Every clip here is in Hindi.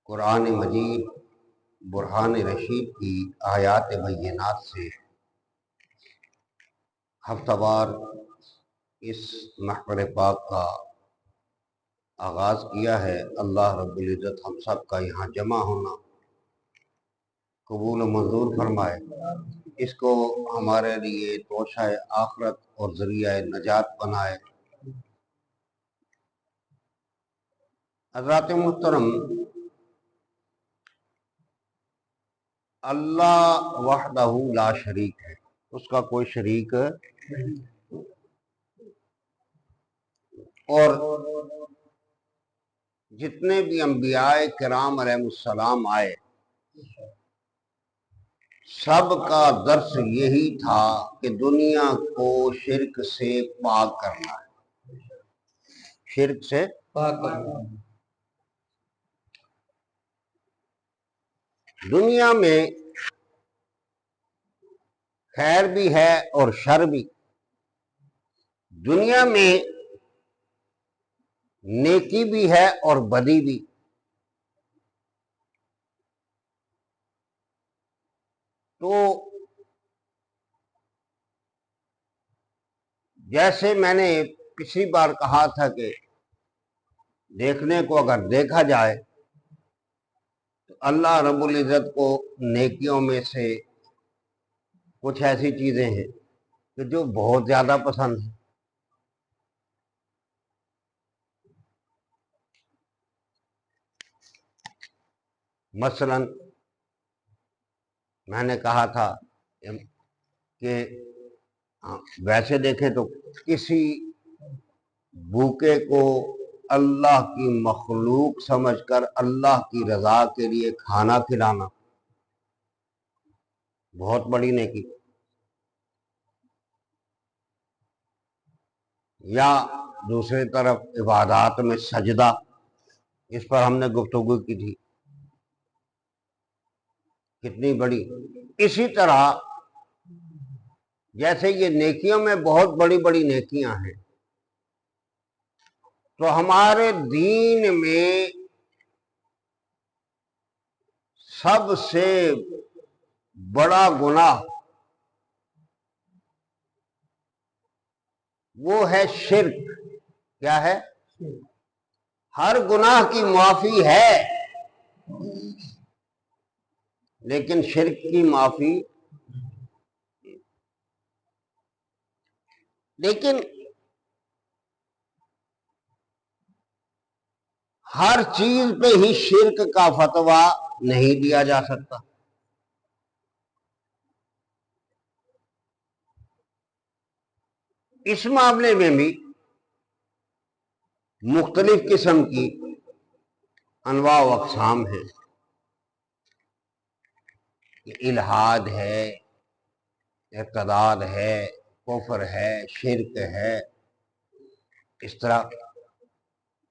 कुरान मजीद बुरहान रशीद की आयात बैयनात से हफ्तावार इस महफ़िल पाक का आगाज़ किया है। अल्लाह रब्बुल इज़्ज़त हम सब का यहाँ जमा होना कबूल मंजूर फरमाए। इसको हमारे लिए तोशाए आखरत और ज़रिया नजात बनाए। हज़रात मुहतरम, अल्लाह वहदहू ला शरीक है, उसका कोई शरीक और जितने भी अंबियाए किराम अलैहिस्सलाम आए, सब का दर्स यही था कि दुनिया को शिर्क से पाक करना है, शिर्क से पाक करना। दुनिया में खैर भी है और शर भी। दुनिया में नेकी भी है और बदी भी। तो जैसे मैंने पिछली बार कहा था कि देखने को अगर देखा जाए तो अल्लाह रब्बुल इज़्ज़त को नेकियों में से कुछ ऐसी चीजें हैं कि जो बहुत ज्यादा पसंद है। मसलन मैंने कहा था कि वैसे देखें तो किसी भूखे को अल्लाह की मखलूक समझकर अल्लाह की रजा के लिए खाना खिलाना बहुत बड़ी नेकी। या दूसरी तरफ इबादत में सजदा, इस पर हमने गुफ्तगू की थी, कितनी बड़ी। इसी तरह जैसे ये नेकियों में बहुत बड़ी बड़ी नेकियां हैं, तो हमारे दीन में सबसे बड़ा गुनाह वो है शिर्क। क्या है? हर गुनाह की माफी है, लेकिन शिर्क की माफी। लेकिन हर चीज पे ही शिर्क का फतवा नहीं दिया जा सकता। इस मामले में भी मुख्तलिफ किस्म की अनवा व अक़साम है। इल्हाद है, इर्तिदाद है, कुफ्र है, शिर्क है, इस तरह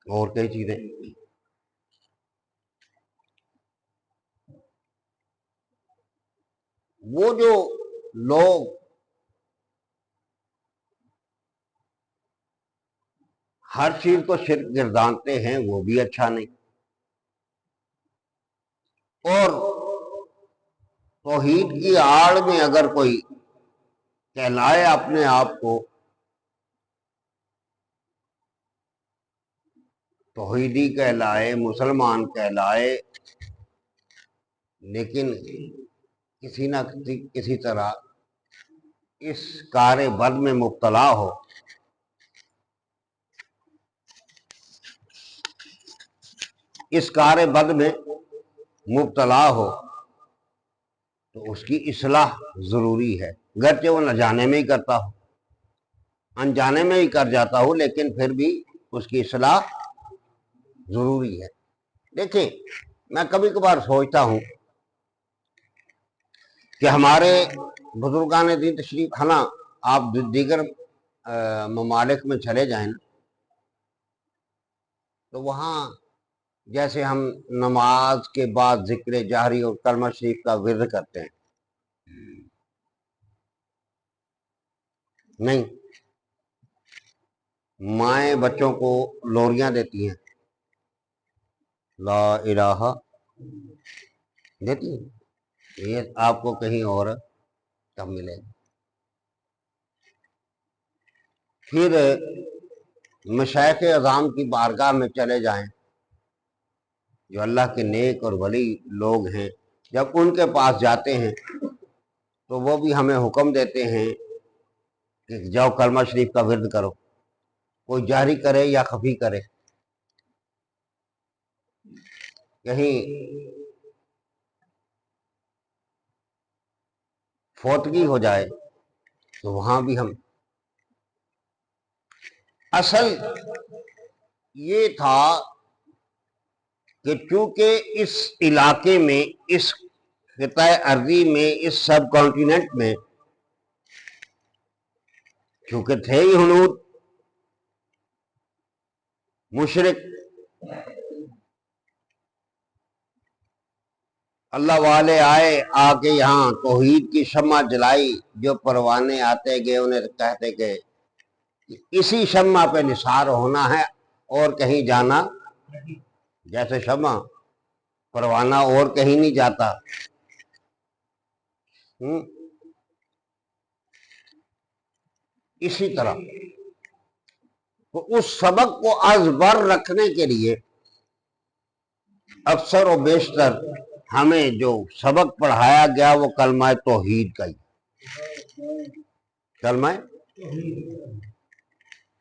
और कई चीजें। वो जो लोग हर चीज को शिर्क गिरदानते हैं वो भी अच्छा नहीं। और तौहीद की आड़ में अगर कोई कहलाए अपने आप को तौहीदी कहलाए, मुसलमान कहलाए, लेकिन किसी न किसी तरह इस कार बद में मुब्तला हो, इस कार बद में मुब्तला हो, तो उसकी इस्लाह जरूरी है। गरचे वो न जाने में ही करता हो, अनजाने में ही कर जाता हो, लेकिन फिर भी उसकी इस्लाह जरूरी है। देखिए, मैं कभी कभार सोचता हूं कि हमारे बुजुर्गान दीन तशरीफ, है ना, आप दीगर ममालिक में चले जाएं ना, तो वहाँ जैसे हम नमाज के बाद जिक्र जाहरी और कलमा शरीफ का विर्द करते हैं, नहीं, माएँ बच्चों को लोरियां देती हैं, ला इलाहा देती है। ये आपको कहीं और कब मिलेगा। फिर मशाइख अज़ाम की बारगाह में चले जाएं, जो अल्लाह के नेक और वली लोग हैं, जब उनके पास जाते हैं तो वो भी हमें हुक्म देते हैं कि जाओ कलमा शरीफ का विर्द करो, कोई जारी करे या खफी करे। कहीं फौतगी हो जाए तो वहां भी हम, असल ये था कि चूंकि इस इलाके में, इस खिताए अर्जी में, इस सब कॉन्टिनेंट में चूंकि थे ही हुनूद मुशरिक, अल्लाह वाले आए, आके यहाँ तौहीद की शम्मा जलाई, जो परवाने आते गए उन्हें कहते गए इसी शम्मा पे निसार होना है और कहीं जाना। जैसे शम्मा परवाना और कहीं नहीं जाता। इसी तरह तो उस सबक को अज़बर रखने के लिए अक्सर और बेशतर हमें जो सबक पढ़ाया गया वो कलमा तौहीद का ही, कलमा,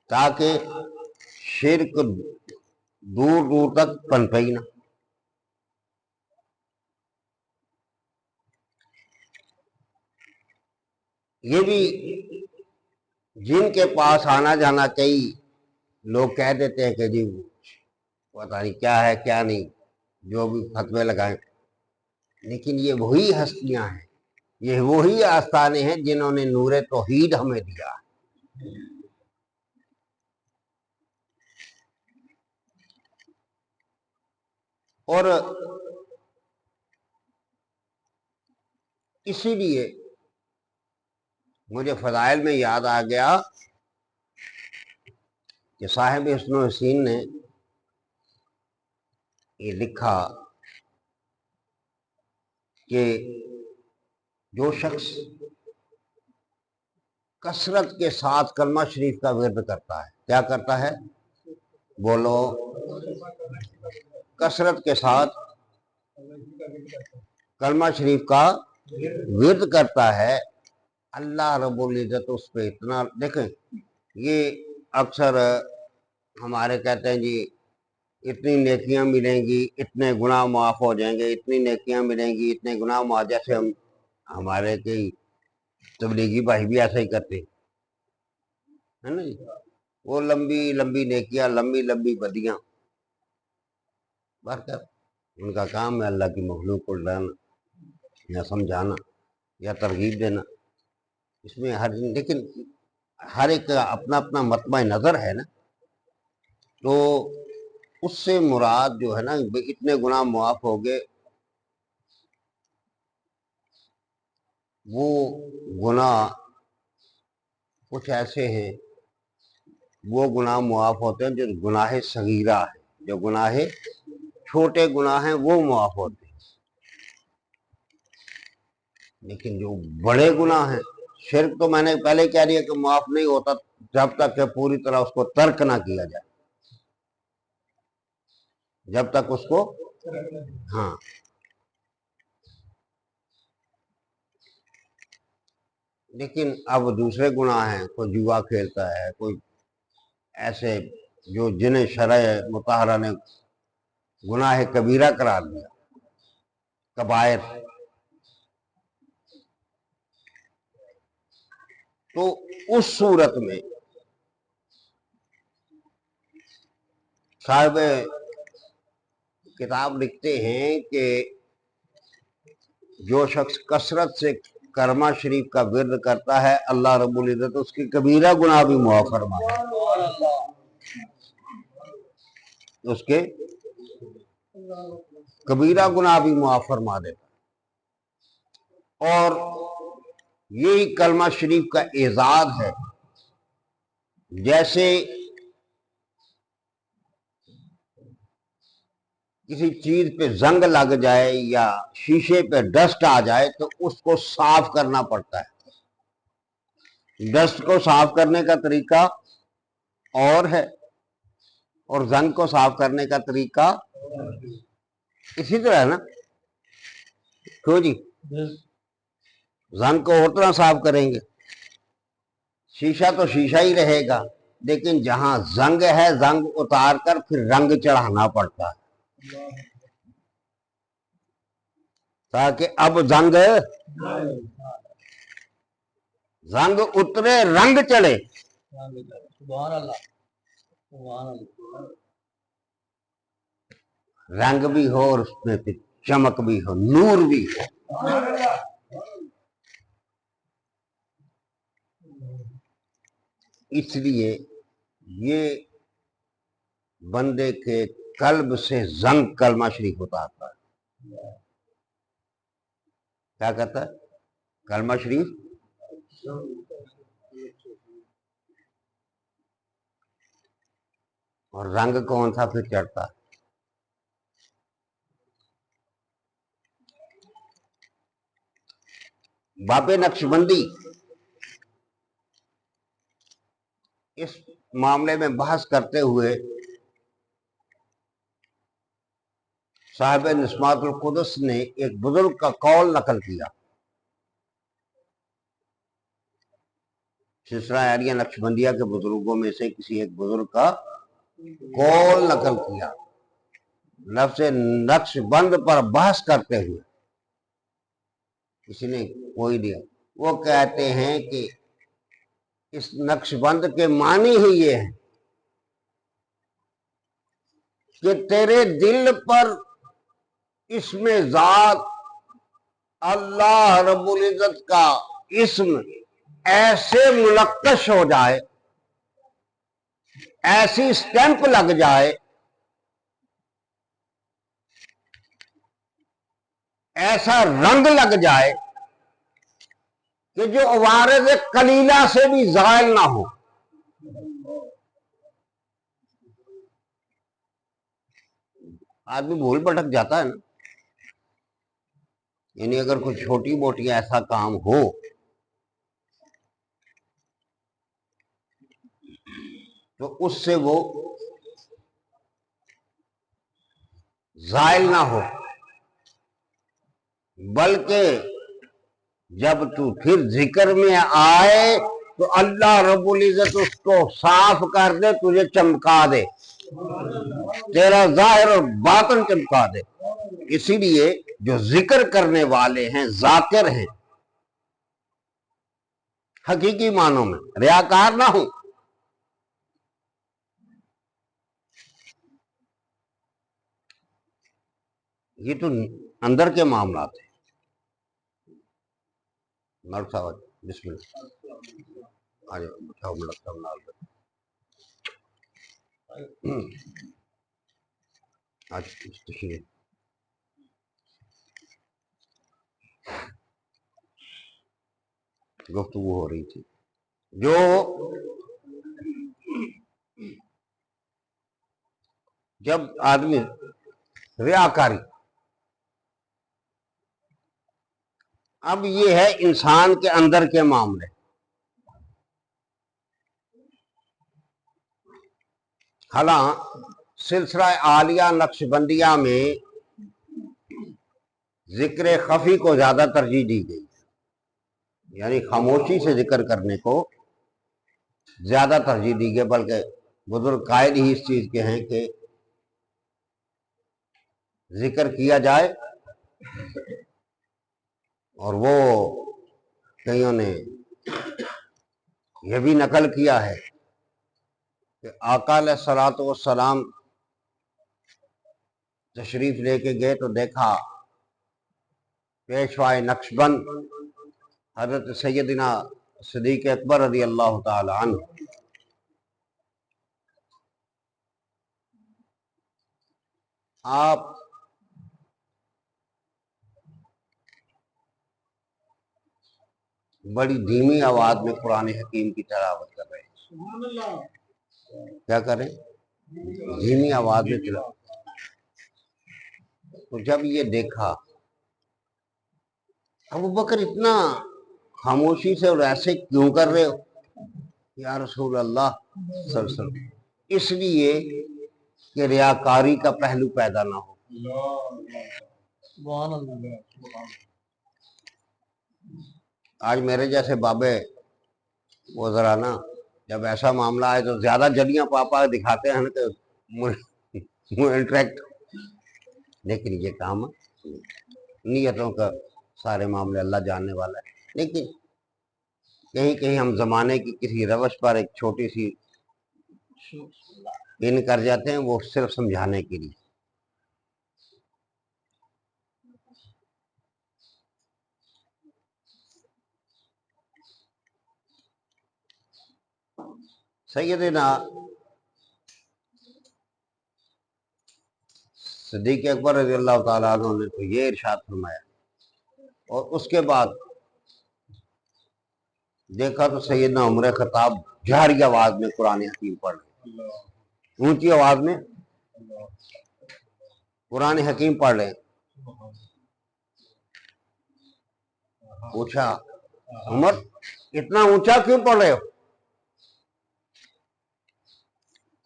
ताकि शिर्क दूर दूर तक पनपे ही ना। ये भी जिनके पास आना जाना, कई लोग कह देते हैं कि जी पता नहीं क्या है क्या नहीं, जो भी फतवे लगाएं, लेकिन ये वही हस्तियां हैं, ये वही आस्थाने हैं जिन्होंने नूरे तौहीद हमें दिया। और इसीलिए मुझे फजाइल में याद आ गया कि साहिब हुस्न हसीन ने ये लिखा कि जो शख्स कसरत के साथ कलमा शरीफ का विर्द करता है, क्या करता है, बोलो, कसरत के साथ कलमा शरीफ का विर्द करता है, अल्लाह रब्बुल इज्जत उस पर इतना, देखें ये अक्सर हमारे कहते हैं जी इतनी नेकियां मिलेंगी, इतने गुनाह माफ हो जाएंगे, इतनी नेकियां मिलेंगी, इतने गुनाह माफ, जैसे हम हमारे कई तबलीगी भाई भी ऐसा ही करते है ना जी। वो लंबी लंबी नेकियां, लंबी लंबी बदियां बरकर, उनका काम है अल्लाह की मखलूक को डराना या समझाना या तरगीब देना। इसमें हर, लेकिन हर एक का अपना अपना मतबा नज़र है ना। तो उससे मुराद जो है ना, इतने गुनाह मुआफ हो गए, वो गुनाह कुछ ऐसे हैं, वो गुनाह मुआफ होते हैं जो गुनाह सगीरा है, जो गुनाह छोटे गुनाह हैं वो मुआफ होते हैं, लेकिन जो बड़े गुनाह हैं, शिर्क तो मैंने पहले कह दिया कि माफ नहीं होता जब तक कि पूरी तरह उसको तर्क ना किया जाए, जब तक उसको, हाँ, लेकिन अब दूसरे गुनाह हैं, कोई जुआ खेलता है, कोई ऐसे जो जिन्हें शरअ मुताहरा ने गुनाह कबीरा करार दिया, कबायर, तो उस सूरत में साहिब किताब लिखते हैं कि जो शख्स कसरत से करमा शरीफ का विर्द करता है, अल्लाह रब्बुल इज्जत उसकी कबीरा गुनाह भी मुआफ फरमाता है, उसके कबीरा गुनाह भी मुआफ फरमा देता। और यही कलमा शरीफ का एजाज है। जैसे किसी चीज पे जंग लग जाए या शीशे पे डस्ट आ जाए तो उसको साफ करना पड़ता है। डस्ट को साफ करने का तरीका और है और जंग को साफ करने का तरीका इसी तरह है ना। क्यों जी? जंग को और तरह साफ करेंगे, शीशा तो शीशा ही रहेगा, लेकिन जहां जंग है जंग उतार कर फिर रंग चढ़ाना पड़ता है ताकि अब जंग उतरे, रंग चढ़े। रंग भी हो और उसमें फिर चमक भी हो, नूर भी हो। इसलिए ये बंदे के कल्ब से जंग कलमा शरीफ उतारता है। क्या कहता है? कलमा शरीफ और रंग कौन सा फिर चढ़ता है? बाबे नक्शबंदी इस मामले में बहस करते हुए साहिब निस्मातुल कुदस ने एक बुजुर्ग का कौल नकल किया। सिलसिला अहलिया नक्शबंदिया के बुजुर्गों में से किसी एक बुजुर्ग का कौल नकल किया, लफ्ज़ नक्शबंद पर बहस करते हुए। किसी ने कोई दिया, वो कहते हैं कि इस नक्शबंद के मानी ही ये है कि तेरे दिल पर इसमें जात अल्लाह रब्बुल इज्जत का इस्म ऐसे मुलक्कश हो जाए, ऐसी स्टैंप लग जाए, ऐसा रंग लग जाए कि जो वारिद कलीला से भी जायल ना हो। आदमी भूल भटक जाता है ना, यानी अगर कोई छोटी मोटी ऐसा काम हो तो उससे वो जायल ना हो, बल्कि जब तू फिर जिक्र में आए तो अल्लाह रब्बुल इज्जत उसको साफ कर दे, तुझे चमका दे, तेरा जाहिर और बातन चमका दे। इसीलिए जो जिक्र करने वाले हैं जाकिर हैं, हकीकी मानों में रियाकार ना हो। ये तो अंदर के मामला थे। मर्द साहब बिस्मिल्लाह, आ जाओ, बैठाओ, मलक साहब नाल आज तशरीफ। गुफ्तगू हो रही थी जो जब आदमी रियाकारी, अब ये है इंसान के अंदर के मामले। हालांकि सिलसिला आलिया नक्शबंदिया में जिक्र खफी को ज्यादा तरजीह दी गई, यानी खामोशी से जिक्र करने को ज्यादा तरजीह दी गई, बल्कि बुजुर्ग कायद ही इस चीज के हैं कि जिक्र किया जाए। और वो कईयों ने यह भी नकल किया है कि आका अलैहिस्सलातु वस्सलाम तशरीफ लेके गए तो देखा पेशवाए नक्शबंद हजरत सैयदना सिद्दीक अकबर रज़ी अल्लाह ताला अन्हु आप बड़ी धीमी आवाज में कुरान हकीम की तिलावत कर रहे हैं। क्या करें? धीमी आवाज में तिलावत। तो जब ये देखा, अबू बकर इतना खामोशी से और ऐसे क्यों कर रहे हो या रसूल अल्लाह सल्लल्लाहु अलैहि वसल्लम? इसलिए कि रियाकारी का पहलू पैदा ना हो। आज मेरे जैसे बाबे वो जरा ना, जब ऐसा मामला आए तो ज्यादा जलियां पापा दिखाते हैं ना, तो मुंह इंटरेक्ट। लेकिन ये काम नियतों का सारे मामले अल्लाह जानने वाला है। लेकिन कहीं कहीं हम जमाने की किसी रवश पर एक छोटी सी पिन कर जाते हैं, वो सिर्फ समझाने के लिए। सैयदना सिद्दीक अकबर रज़ी अल्लाह ताला अन्हु ने तो ये इरशाद फरमाया, और उसके बाद देखा तो सैयदना उमर खत्ताब जहरी आवाज में कुरान हकीम पढ़ रहे, ऊंची आवाज में कुरान हकीम पढ़ रहे। पूछा, उमर इतना ऊंचा क्यों पढ़ रहे हो?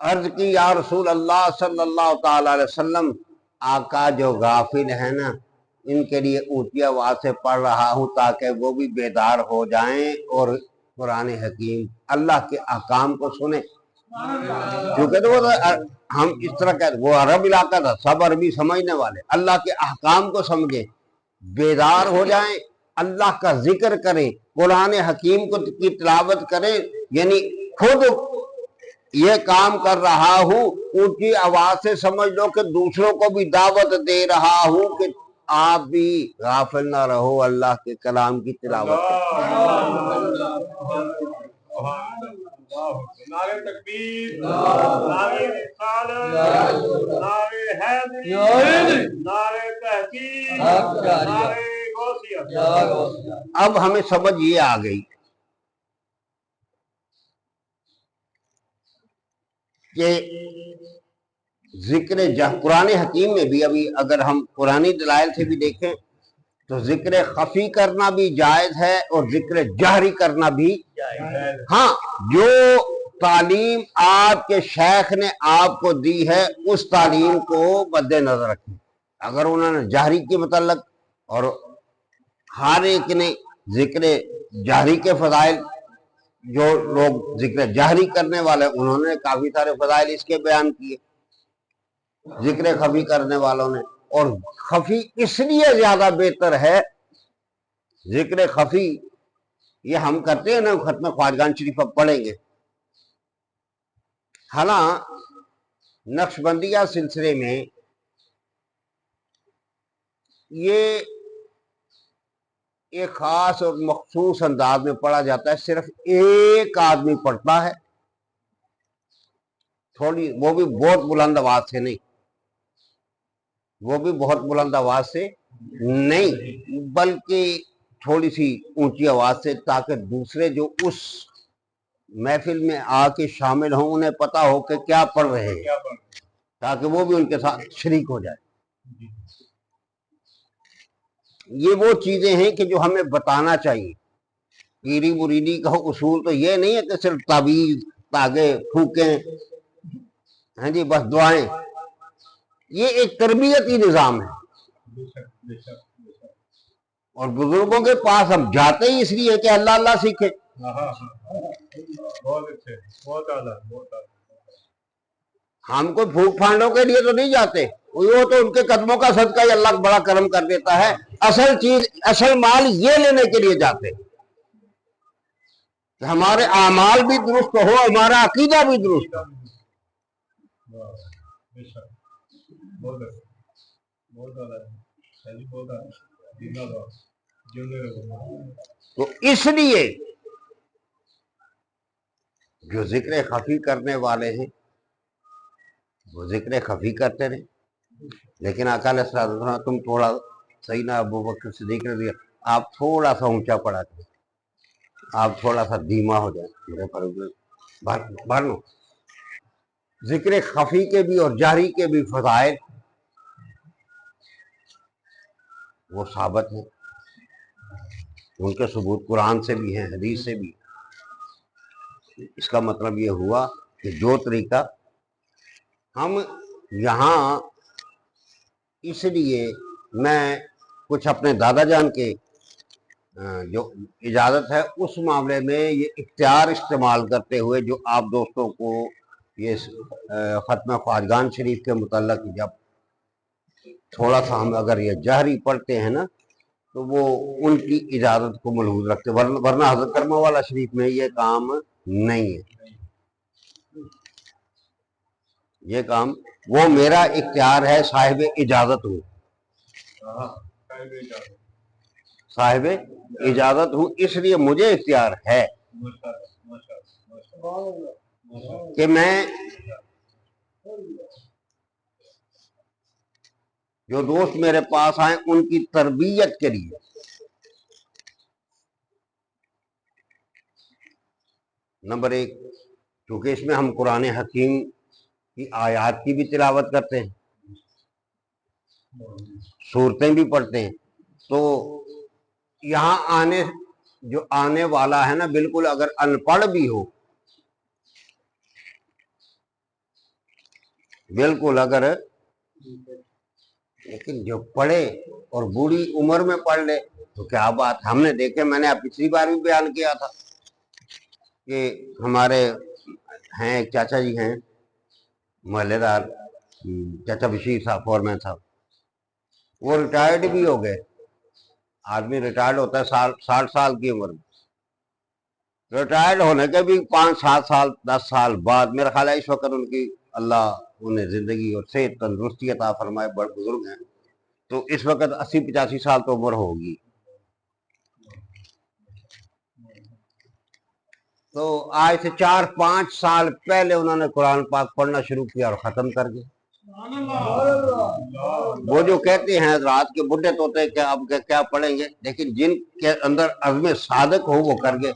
अर्ज की, या रसूल अल्लाह सल्लल्लाहु अलैहि वसल्लम, आका जो गाफिल है ना, इनके लिए ऊंची आवाज से पढ़ रहा हूं ताकि वो भी बेदार हो जाएं और कुरान हकीम अल्लाह के अहकाम को सुने। क्योंकि तो वो हम इस तरह कहते, वो अरब इलाका था, सब अरबी समझने वाले, अल्लाह के अहकाम को समझे, बेदार हो जाएं, अल्लाह का जिक्र करें, कुरान हकीम को की तिलावत करें। यानी खुद ये काम कर रहा हूं, ऊंची आवाज से समझ लो कि दूसरों को भी दावत दे रहा हूं कि आप भी गाफिल ना रहो अल्लाह के कलाम की तिलावत नारे तकबीर, नारे रिसालत, नारे हैदरी, नारे तहकीक, नारे गौसियत। अब हमें समझ ये आ गई कि जिक्र कुरान हकीम में भी, अभी अगर हम पुरानी दलाइल से भी देखें तो जिक्र खफी करना भी जायज है और जिक्र जहरी करना भी जायज। हाँ, जो तालीम आपके शेख ने आपको दी है उस तालीम को मद्देनजर रखें। अगर उन्होंने जहरी के मतलब, और हर एक ने जिक्र जहरी के फजाइल, जो लोग जिक्र जहरी करने वाले उन्होंने काफी सारे फजाइल इसके बयान किए, जिक्र खफी करने वालों ने। और खफी इसलिए ज्यादा बेहतर है, जिक्र खफी ये हम करते हैं ना, खत्म ख्वाजगान शरीफ अब पढ़ेंगे। हालांकि नक्शबंदिया सिलसिले में ये एक खास और मखसूस अंदाज में पढ़ा जाता है, सिर्फ एक आदमी पढ़ता है, थोड़ी, वो भी बहुत बुलंद आवाज से नहीं, वो भी बहुत बुलंद आवाज से नहीं, बल्कि थोड़ी सी ऊंची आवाज से, ताकि दूसरे जो उस महफिल में आके शामिल हों उन्हें पता हो कि क्या पढ़ रहे हैं, ताकि वो भी उनके साथ शरीक हो जाए। ये वो चीजें हैं कि जो हमें बताना चाहिए। पीरी मुरीदी का उसूल तो ये नहीं है कि सिर्फ ताबीज तागे फूके, हाँ जी, बस दुआएं। ये एक तरबियती निजाम है, और बुजुर्गों के पास हम जाते ही इसलिए कि अल्लाह अल्लाह सीखे। बहुत अच्छे, बहुत आला, बहुत आला। हम कोई फूक फांडों के लिए तो नहीं जाते, वो तो उनके कदमों का सदका ही अल्लाह बड़ा करम कर देता है। असल चीज, असल माल ये लेने के लिए जाते, हमारे आमाल भी दुरुस्त हो, हमारा अकीदा भी दुरुस्त हो। तो इसलिए जो जिक्र खफी करने वाले हैं वो जिक्र खफी करते रहे, लेकिन अकाल तुम थोड़ा सही ना, अबू बकर सिद्दीक रज़ी, आप थोड़ा सा ऊंचा पढ़ा करें, आप थोड़ा सा धीमा हो जाए, मेरे भर लो। जिक्र खफी के भी और जारी के भी फजाइल वो साबित है, उनके सबूत कुरान से भी हैं, हदीस से भी। इसका मतलब ये हुआ कि जो तरीका हम यहाँ, इसलिए मैं कुछ अपने दादा जान के जो इजाज़त है उस मामले में ये इख्तियार इस्तेमाल करते हुए जो आप दोस्तों को ये ख़त्म ख्वाजगान शरीफ के मुतल्लक जब थोड़ा सा हम अगर ये जहरी पढ़ते हैं ना, तो वो उनकी इजाज़त को मलहूज रखते, वरना हज़रत करमा वाला शरीफ में ये काम नहीं है। ये काम वो मेरा इख्तियार है, साहिब इजाज़त हूँ, साहिब इजाज़त हूँ, इसलिए मुझे इख्तियार है कि मैं जो दोस्त मेरे पास आए उनकी तरबियत के लिए नंबर एक, क्योंकि इसमें हम कुरान हकीम की आयत की भी तिलावत करते हैं, सूरतें भी पढ़ते हैं, तो यहाँ जो आने वाला है ना, बिल्कुल अगर अनपढ़ भी हो, बिल्कुल अगर, लेकिन जो पढ़े और बूढ़ी उम्र में पढ़ ले तो क्या बात। हमने देखे, मैंने आप पिछली बार भी बयान किया था कि हमारे हैं एक चाचा जी हैं मोहल्लेदार, चाचा बशीर साहब, फॉरमैन साहब, वो रिटायर्ड भी हो गए। आदमी रिटायर्ड होता है 60 साल की उम्र में, रिटायर्ड होने के भी 5-7 साल 10 साल बाद मेरा ख्याल है इस वक्त उनकी, अल्लाह उन्हें जिंदगी और सेहत तंदुरुस्ती अता फरमाए, बड़े बुजुर्ग हैं, तो इस वक्त 80-85 साल तो उम्र होगी। तो आज से 4-5 साल पहले उन्होंने कुरान पाक पढ़ना शुरू किया और खत्म कर दिया। वो जो कहते हैं रात के बुढ़े तोते क्या अब क्या पढ़ेंगे, लेकिन जिनके अंदर अज़्म सादक हो वो कर गए।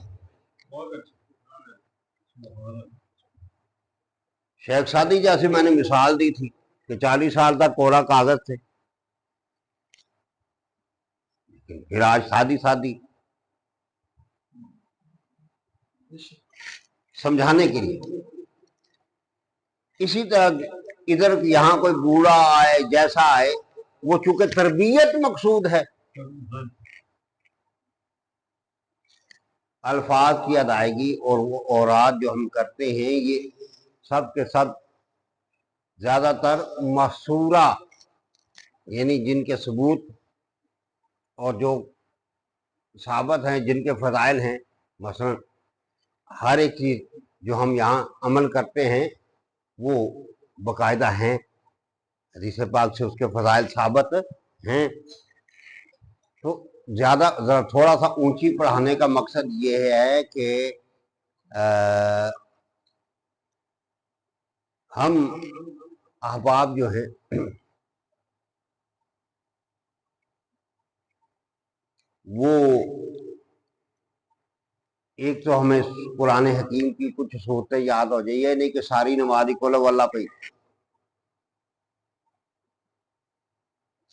शेख सादी जैसी मैंने मिसाल दी थी कि 40 साल तक कोरा कागज थे, फिर आज शादी समझाने के लिए। इसी तरह इधर यहाँ कोई बूढ़ा आए जैसा आए, वो चूंकि तरबियत मकसूद है, अल्फाज की अदायगी और वो औरात जो हम करते हैं ये सब के सब ज्यादातर मसूरा, यानी जिनके सबूत और जो साबित हैं, जिनके फजाइल हैं, मसलन हर एक चीज जो हम यहाँ अमल करते हैं वो बाकायदा हैं, हदीस पाक से उसके फजाइल साबित हैं। तो ज्यादा थोड़ा सा ऊंची पढ़ाने का मकसद ये है कि हम अहबाब जो हैं वो एक तो हमें कुरान हकीम की कुछ सूरतें याद हो जाए, ये नहीं कि सारी नमाज कुल वल्लाह पे,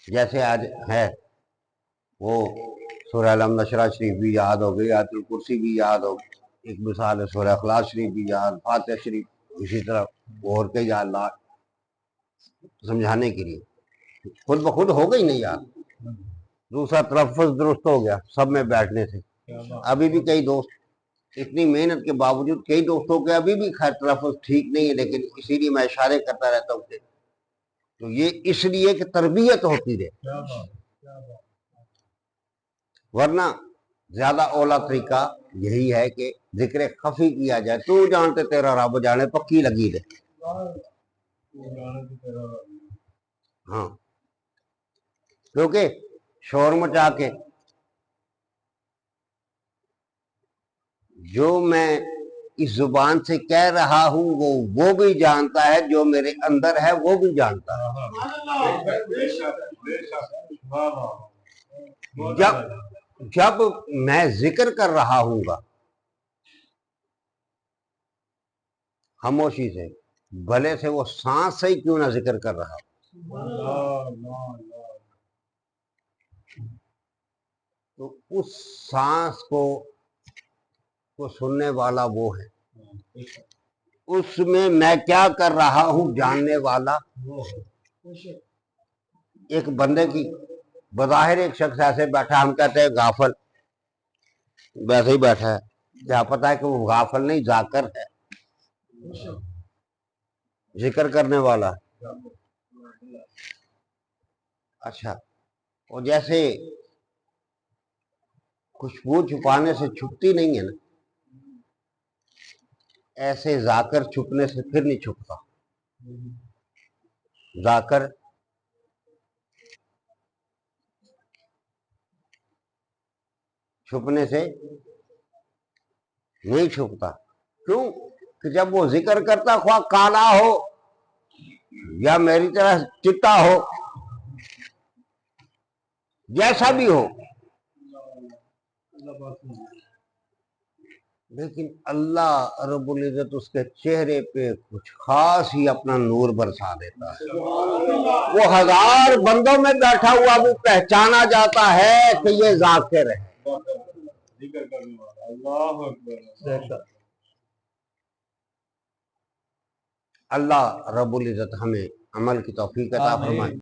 जैसे आज है वो सूरह अलम नशरा शरीफ भी याद हो गई, आयतुल कुर्सी भी याद हो, एक मिसाल है सूरह इखलास शरीफ भी याद, फातिहा शरीफ, इसी तरह और कई याद समझाने के लिए खुद ब खुद हो गई नहीं याद। दूसरा तलफ़्फ़ुज़ दुरुस्त हो गया सब में बैठने से। अभी भी कई दोस्त, इतनी मेहनत के बावजूद कई दोस्तों के अभी भी खैर तलफ़्फ़ुज़ ठीक नहीं है, लेकिन इसीलिए मैं इशारे करता रहता हूँ कि तो ये इसलिए कि तरबियत होती रहे, वरना ज्यादा औला तरीका यही है कि जिक्र खफी किया जाए, तू जानते तेरा रब जाने, पक्की लगी रहे। हाँ, क्योंकि शोर मचा के जो मैं इस जुबान से कह रहा हूं वो भी जानता है, जो मेरे अंदर है वो भी जानता है। जब मैं जिक्र कर रहा हूँगा खामोशी से, भले से वो सांस से ही क्यों ना जिक्र कर रहा, तो उस सांस को सुनने वाला वो है, उसमें मैं क्या कर रहा हूं जानने वाला एक बंदे की। बज़ाहिर एक शख्स ऐसे बैठा, हम कहते हैं गाफल, वैसे ही बैठा है, क्या पता है कि वो गाफल नहीं जाकर है, जिक्र करने वाला। अच्छा, और जैसे खुशबू छुपाने से छुपती नहीं है ना, ऐसे जाकर छुपने से फिर नहीं छुपता। जाकर छुपने से नहीं छुपता। क्यों? कि जब वो जिक्र करता, ख्वाह काला हो या मेरी तरह चिट्टा हो, जैसा भी हो, लेकिन अल्लाह रब्बुल इज्जत उसके चेहरे पे कुछ खास ही अपना नूर बरसा देता है। वो हजार बंदों में बैठा हुआ भी पहचाना जाता है कि ये जाकिर है। अल्लाह रब्बुल इज्जत हमें अमल की तौफीक अता फरमाए।